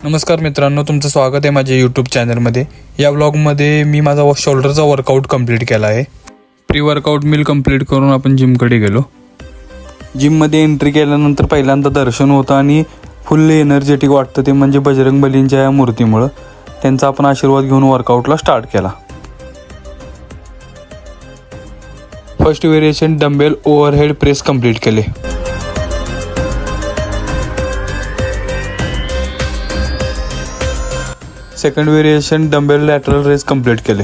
नमस्कार मित्रांनो, तुमचं स्वागत आहे माझ्या यूट्यूब चॅनलमध्ये। या व्लॉगमध्ये मी माझा शोल्डरचा वर्कआउट कंप्लीट केला आहे। प्री वर्कआउट मील कंप्लीट करून आपण जिमकडे गेलो। जिममध्ये एंट्री केल्यानंतर पहिल्यांदा दर्शन होतं आणि फुल एनर्जेटिक वाटतं, ते म्हणजे बजरंग बलींच्या या मूर्तीमुळे। त्यांचा आपण आशीर्वाद घेऊन वर्कआउटला स्टार्ट केला। First variation dumbbell overhead press complete केले। Second variation dumbbell lateral raise complete केले।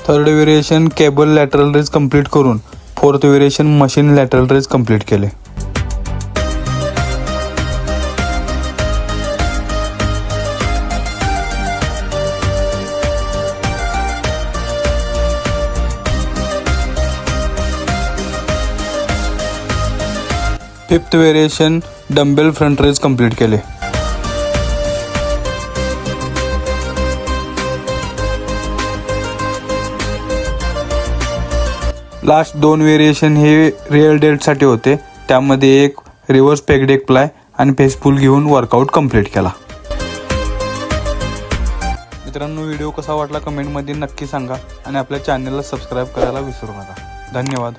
Third variation cable lateral raise complete करून fourth variation machine lateral raise complete केले। Fifth variation dumbbell front raise complete केले। Last दोन variation हे rear डेल्टसाठी होते, त्यामध्ये एक रिव्हर्स पेग डेक प्लाय आणि फेस पुल घेऊन वर्कआउट कंप्लीट केला। मित्रांनो, व्हिडिओ कसा वाटला कमेंटमध्ये नक्की सांगा आणि आपल्या चॅनलला सबस्क्राईब करायला विसरू नका। धन्यवाद।